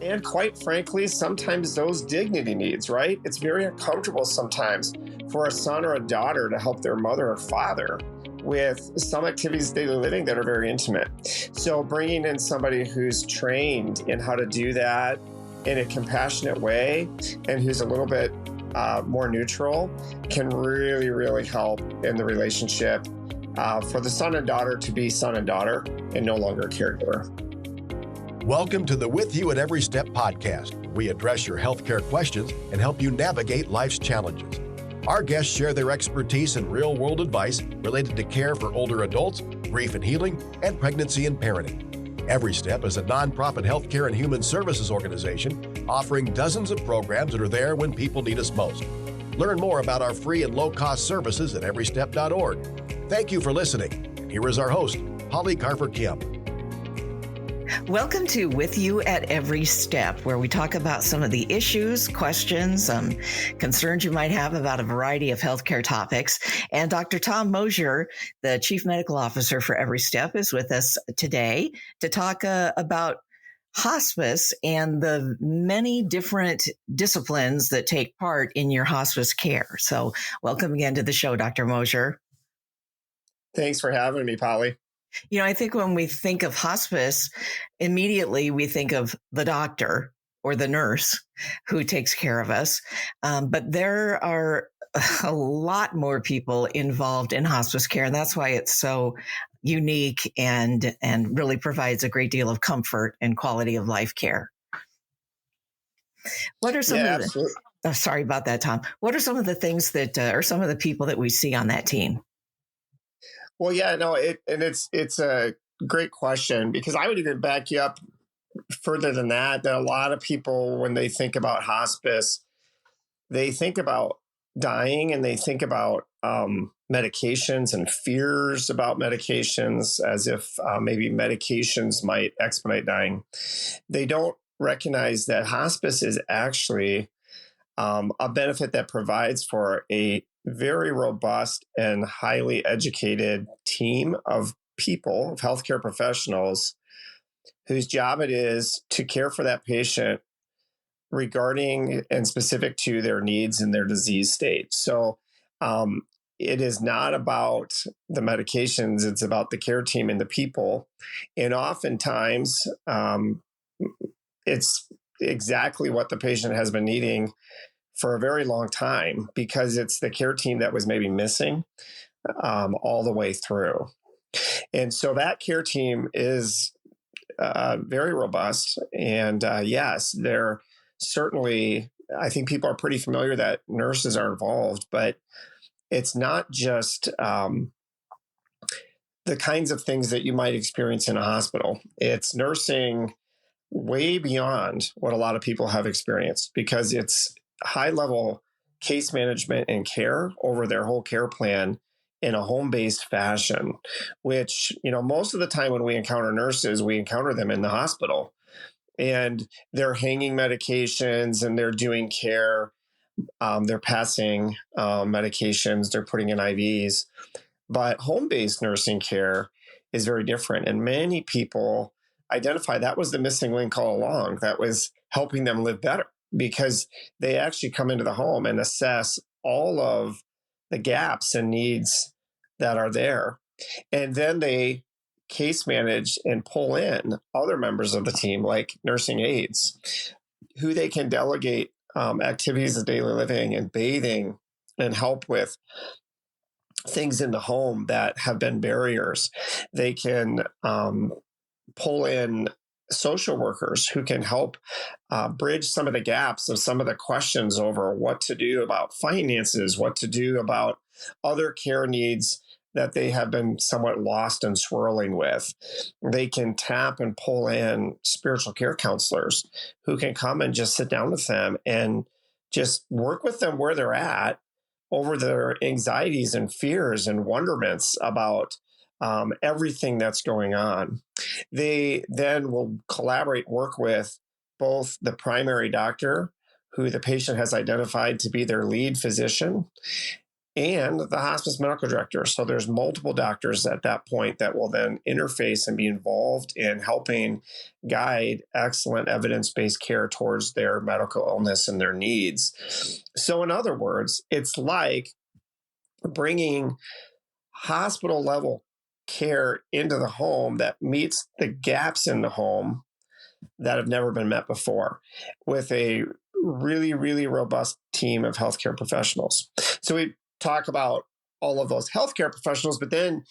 And quite frankly, sometimes those dignity needs, right? It's very uncomfortable sometimes for a son or a daughter to help their mother or father with some activities of daily living that are very intimate. So bringing in somebody who's trained in how to do that in a compassionate way and who's a little bit more neutral can really, really help in the relationship for the son and daughter to be son and daughter and no longer caregiver. Welcome to the With You at Every Step podcast. We address your healthcare questions and help you navigate life's challenges. Our guests share their expertise and real-world advice related to care for older adults, grief and healing, and pregnancy and parenting. Every Step is a nonprofit healthcare and human services organization offering dozens of programs that are there when people need us most. Learn more about our free and low-cost services at everystep.org. Thank you for listening. And here is our host, Holly Carver-Kim. Welcome to With You at Every Step, where we talk about some of the issues, questions, concerns you might have about a variety of healthcare topics. And Dr. Tom Mosier, the Chief Medical Officer for Every Step, is with us today to talk about hospice and the many different disciplines that take part in your hospice care. So welcome again to the show, Dr. Mosier. Thanks for having me, Polly. You know, I think when we think of hospice, immediately we think of the doctor or the nurse who takes care of us. But there are a lot more people involved in hospice care. And that's why it's so unique and really provides a great deal of comfort and quality of life care. What are some of the, sorry about that, Tom. What are some of the things that are some of the people that we see on that team? Well, yeah, no, it's a great question because I would even back you up further than that a lot of people, when they think about hospice, they think about dying and they think about medications and fears about medications as if maybe medications might expedite dying. They don't recognize that hospice is actually a benefit that provides for a very robust and highly educated team of people, of healthcare professionals, whose job it is to care for that patient regarding and specific to their needs and their disease state. So it is not about the medications, it's about the care team and the people. And oftentimes, it's exactly what the patient has been needing for a very long time because it's the care team that was maybe missing all the way through. And so that care team is very robust. And yes, they're certainly, I think people are pretty familiar that nurses are involved, but it's not just the kinds of things that you might experience in a hospital. It's nursing way beyond what a lot of people have experienced because it's high-level case management and care over their whole care plan in a home-based fashion, which, you know, most of the time when we encounter nurses, we encounter them in the hospital and they're hanging medications and they're doing care. They're passing medications, they're putting in IVs, but home-based nursing care is very different. And many people identify that was the missing link all along. That was helping them live better because they actually come into the home and assess all of the gaps and needs that are there. And then they case manage and pull in other members of the team, like nursing aides, who they can delegate activities of daily living and bathing and help with things in the home that have been barriers. They can pull in social workers who can help bridge some of the gaps of some of the questions over what to do about finances, what to do about other care needs that they have been somewhat lost and swirling with. They can tap and pull in spiritual care counselors who can come and just sit down with them and just work with them where they're at over their anxieties and fears and wonderments about everything that's going on. They then will collaborate, work with both the primary doctor, who the patient has identified to be their lead physician, and the hospice medical director. So there's multiple doctors at that point that will then interface and be involved in helping guide excellent evidence-based care towards their medical illness and their needs. So in other words, it's like bringing hospital level care into the home that meets the gaps in the home that have never been met before with a really, really robust team of healthcare professionals. So we talk about all of those healthcare professionals, but then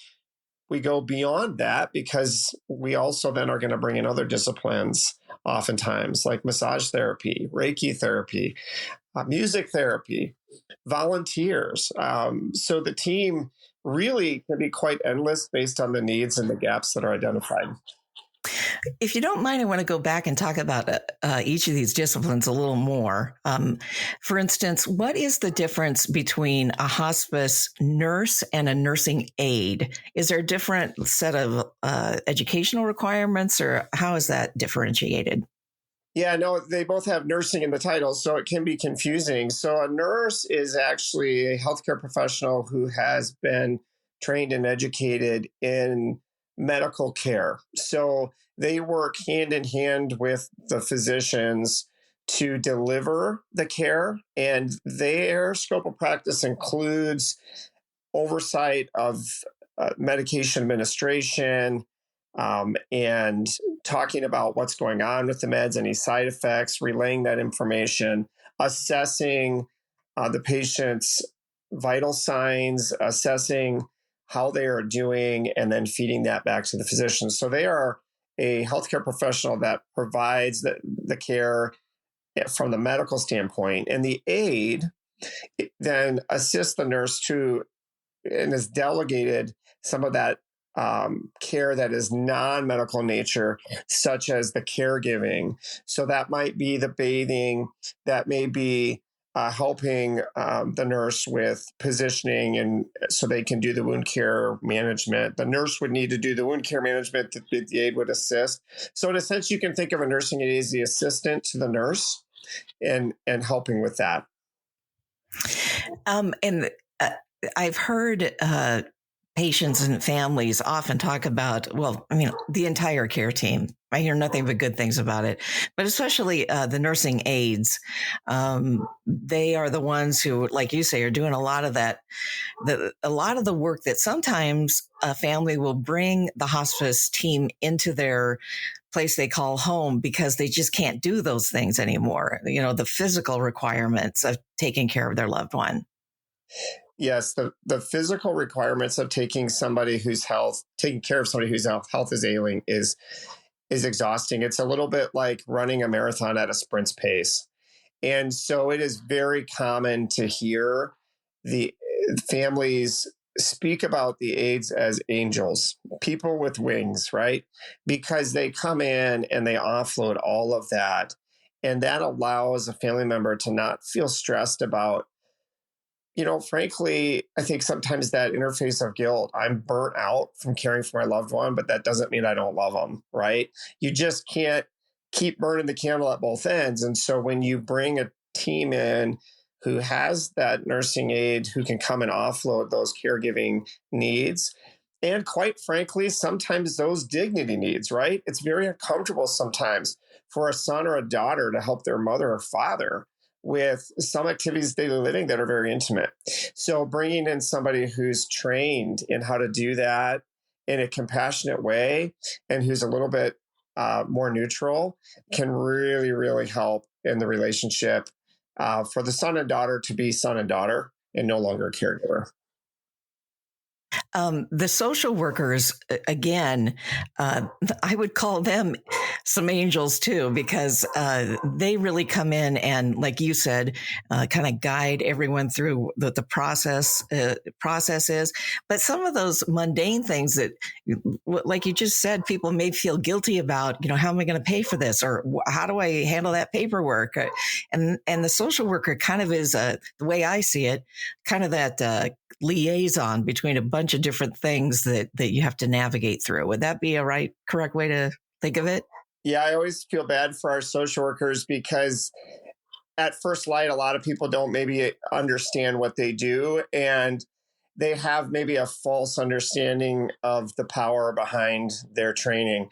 we go beyond that because we also then are going to bring in other disciplines, oftentimes like massage therapy, Reiki therapy, music therapy, volunteers. So the team really can be quite endless based on the needs and the gaps that are identified. If you don't mind, I want to go back and talk about each of these disciplines a little more. For instance, what is the difference between a hospice nurse and a nursing aide? Is there a different set of educational requirements, or how is that differentiated? Yeah, no, they both have nursing in the title, so it can be confusing. So a nurse is actually a healthcare professional who has been trained and educated in medical care. So they work hand in hand with the physicians to deliver the care, and their scope of practice includes oversight of medication administration, and talking about what's going on with the meds, any side effects, relaying that information, assessing the patient's vital signs, assessing how they are doing, and then feeding that back to the physician. So they are a healthcare professional that provides the care from the medical standpoint. And the aide then assists the nurse to and is delegated some of that care that is non-medical nature, such as the caregiving. So that might be the bathing, that may be helping the nurse with positioning, and so they can do the wound care management. The nurse would need to do the wound care management, the aide would assist. So in a sense, you can think of a nursing aide as the assistant to the nurse and helping with that. I've heard patients and families often talk about, the entire care team. I hear nothing but good things about it, but especially the nursing aides. They are the ones who, like you say, are doing a lot of that, a lot of the work that sometimes a family will bring the hospice team into their place they call home because they just can't do those things anymore. The physical requirements of taking care of their loved one. Yes, the physical requirements of taking care of somebody whose health is ailing is exhausting. It's a little bit like running a marathon at a sprint pace. And so it is very common to hear the families speak about the aides as angels, people with wings, right? Because they come in and they offload all of that. And that allows a family member to not feel stressed about, frankly, I think sometimes that interface of guilt, I'm burnt out from caring for my loved one, but that doesn't mean I don't love them, right? You just can't keep burning the candle at both ends. And so when you bring a team in who has that nursing aide who can come and offload those caregiving needs, and quite frankly, sometimes those dignity needs, right? It's very uncomfortable sometimes for a son or a daughter to help their mother or father with some activities of daily living that are very intimate. So bringing in somebody who's trained in how to do that in a compassionate way and who's a little bit more neutral can really, really help in the relationship for the son and daughter to be son and daughter and no longer a caregiver. The social workers, again, I would call them some angels too, because they really come in and, like you said, kind of guide everyone through the process is. But some of those mundane things that, like you just said, people may feel guilty about, how am I going to pay for this? Or how do I handle that paperwork? And the social worker kind of is, the way I see it, kind of that liaison between a bunch of different things that you have to navigate through. Would that be a correct way to think of it? Yeah, I always feel bad for our social workers because at first light, a lot of people don't maybe understand what they do, and they have maybe a false understanding of the power behind their training.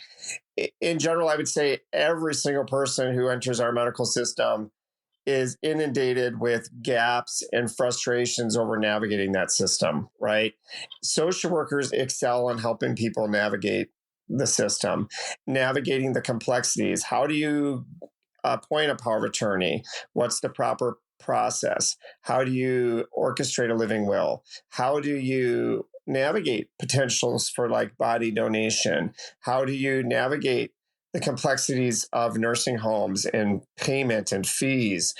In general, I would say every single person who enters our medical system is inundated with gaps and frustrations over navigating that system, right? Social workers excel in helping people navigate the system, navigating the complexities. How do you appoint a power of attorney? What's the proper process? How do you orchestrate a living will? How do you navigate potentials for like body donation? How do you navigate the complexities of nursing homes and payment and fees?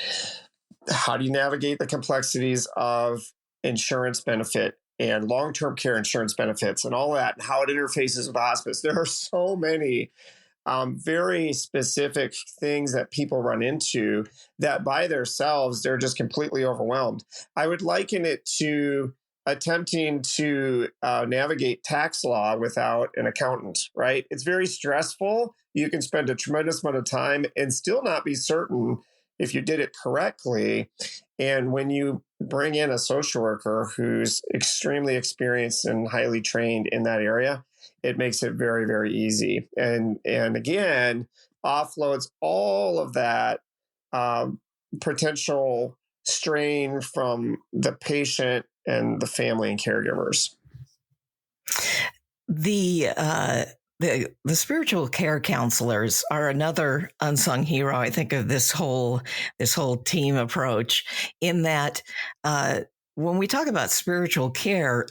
How do you navigate the complexities of insurance benefit and long-term care insurance benefits and all that, and how it interfaces with hospice? There are so many very specific things that people run into that by themselves, they're just completely overwhelmed. I would liken it to attempting to navigate tax law without an accountant, right? It's very stressful. You can spend a tremendous amount of time and still not be certain if you did it correctly. And when you bring in a social worker who's extremely experienced and highly trained in that area, it makes it very, very easy. And again, offloads all of that potential strain from the patient and the family and caregivers. The spiritual care counselors are another unsung hero, I think, of this whole team approach, in that when we talk about spiritual care,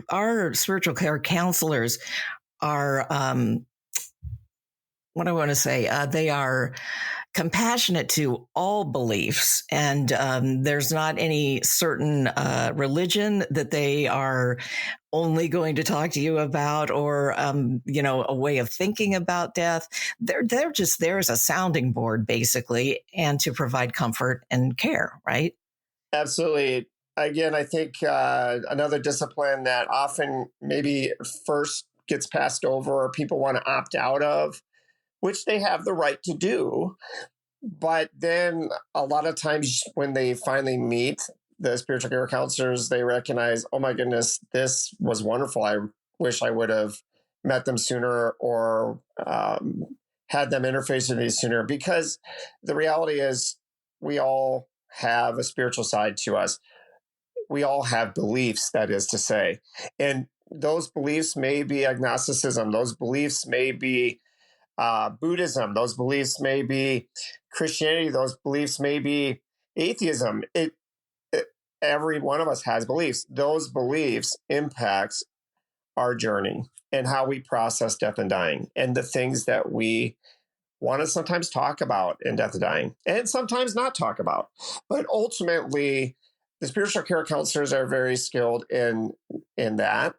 our spiritual care counselors are, what I want to say, they are compassionate to all beliefs, and there's not any certain religion that they are only going to talk to you about, or a way of thinking about death. They're just there as a sounding board, basically, and to provide comfort and care, right? Absolutely. Again, I think another discipline that often maybe first gets passed over or people want to opt out of, which they have the right to do. But then a lot of times when they finally meet the spiritual care counselors, they recognize, oh my goodness, this was wonderful. I wish I would have met them sooner or had them interface with me sooner, because the reality is we all have a spiritual side to us. We all have beliefs, that is to say. And those beliefs may be agnosticism. Those beliefs may be Buddhism. Those beliefs may be Christianity. Those beliefs may be atheism. Every one of us has beliefs. Those beliefs impacts our journey and how we process death and dying, and the things that we want to sometimes talk about in death and dying, and sometimes not talk about. But ultimately, the spiritual care counselors are very skilled in that.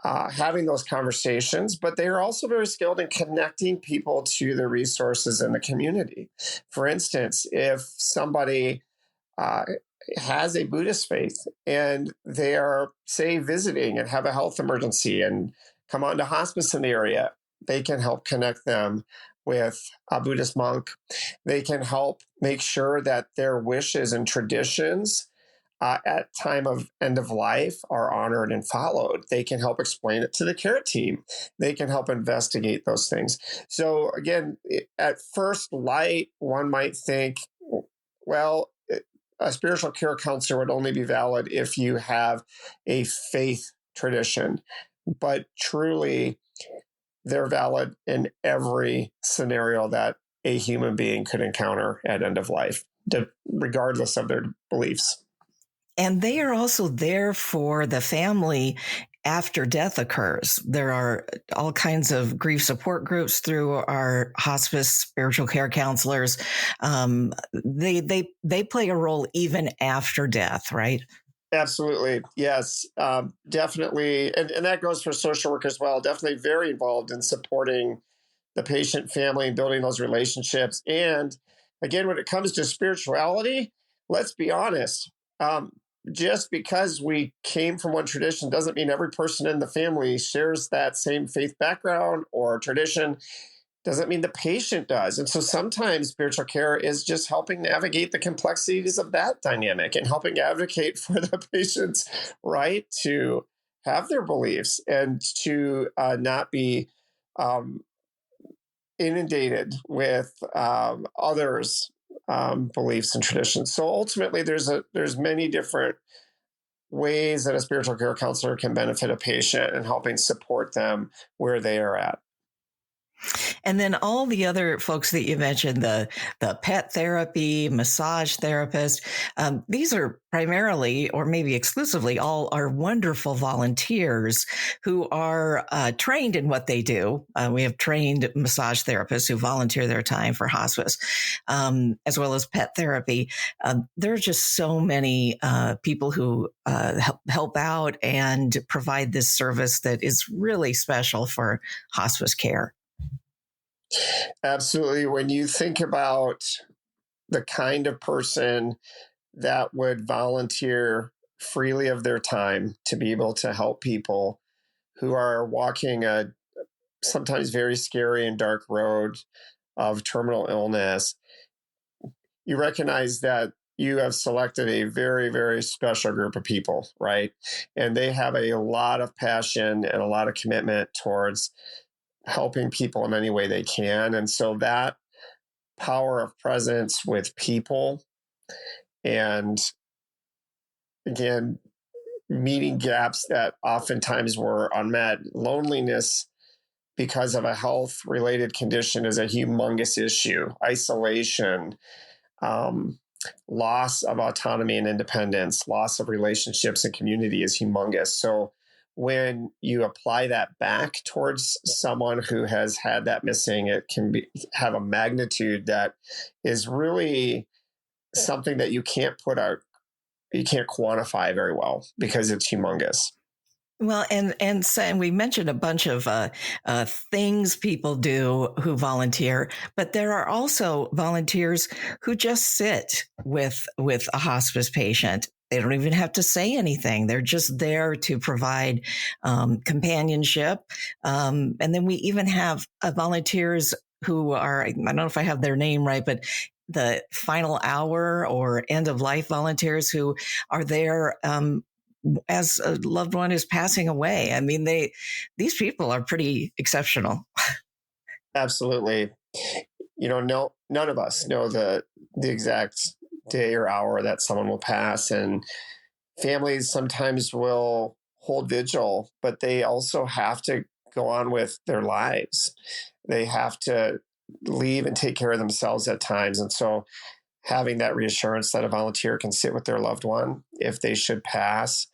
Having those conversations, but they are also very skilled in connecting people to the resources in the community. For instance, if somebody has a Buddhist faith and they are, say, visiting and have a health emergency and come on to hospice in the area, they can help connect them with a Buddhist monk. They can help make sure that their wishes and traditions at time of end of life are honored and followed. They can help explain it to the care team. They can help investigate those things. So again, at first light, one might think, well, a spiritual care counselor would only be valid if you have a faith tradition. But truly, they're valid in every scenario that a human being could encounter at end of life, regardless of their beliefs. And they are also there for the family after death occurs. There are all kinds of grief support groups through our hospice spiritual care counselors. They play a role even after death, right? Absolutely. Yes, definitely. And that goes for social work as well. Definitely very involved in supporting the patient family and building those relationships. And again, when it comes to spirituality, let's be honest. Just because we came from one tradition doesn't mean every person in the family shares that same faith background or tradition. doesn't mean the patient does. And so sometimes spiritual care is just helping navigate the complexities of that dynamic and helping advocate for the patient's right to have their beliefs and to not be inundated with others' beliefs and traditions. So ultimately, there's many different ways that a spiritual care counselor can benefit a patient and helping support them where they are at. And then all the other folks that you mentioned, the pet therapy, massage therapist, these are primarily, or maybe exclusively, all are wonderful volunteers who are trained in what they do. We have trained massage therapists who volunteer their time for hospice, as well as pet therapy. There are just so many people who help out and provide this service that is really special for hospice care. Absolutely. When you think about the kind of person that would volunteer freely of their time to be able to help people who are walking a sometimes very scary and dark road of terminal illness, you recognize that you have selected a very, very special group of people, right? And they have a lot of passion and a lot of commitment towards helping people in any way they can. And so that power of presence with people and, again, meeting gaps that oftentimes were unmet. Loneliness because of a health-related condition is a humongous issue. Isolation, loss of autonomy and independence, loss of relationships and community is humongous. So when you apply that back towards someone who has had that missing, it can have a magnitude that is really something that you can't quantify very well because it's humongous. Well, and we mentioned a bunch of things people do who volunteer, but there are also volunteers who just sit with a hospice patient. They don't even have to say anything. They're just there to provide companionship. And then we even have volunteers who are, I don't know if I have their name right, but the final hour or end of life volunteers who are there as a loved one is passing away. I mean, these people are pretty exceptional. Absolutely. None of us know the exact day or hour that someone will pass, and families sometimes will hold vigil, but they also have to go on with their lives. They have to leave and take care of themselves at times. And so having that reassurance that a volunteer can sit with their loved one if they should pass,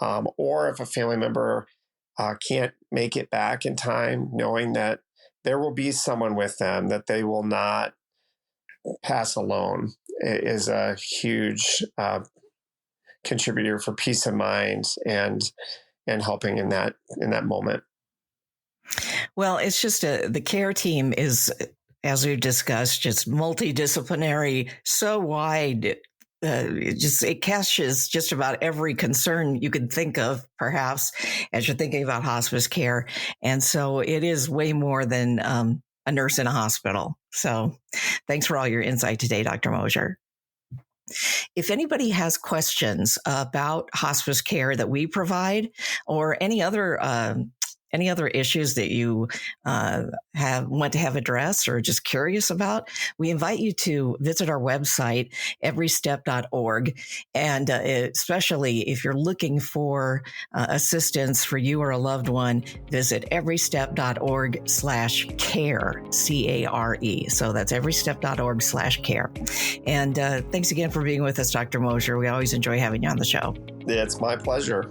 or if a family member can't make it back in time, knowing that there will be someone with them, that they will not pass alone, is a huge contributor for peace of mind and helping in that moment. Well, it's just the care team is, as we've discussed, just multidisciplinary, so wide. It catches just about every concern you can think of, perhaps, as you're thinking about hospice care. And so it is way more than a nurse in a hospital. So thanks for all your insight today, Dr. Mosier. If anybody has questions about hospice care that we provide, or any other issues that you want to have addressed or just curious about, we invite you to visit our website, everystep.org. And especially if you're looking for assistance for you or a loved one, visit everystep.org/care, CARE. So that's everystep.org/care. And thanks again for being with us, Dr. Mosier. We always enjoy having you on the show. It's my pleasure.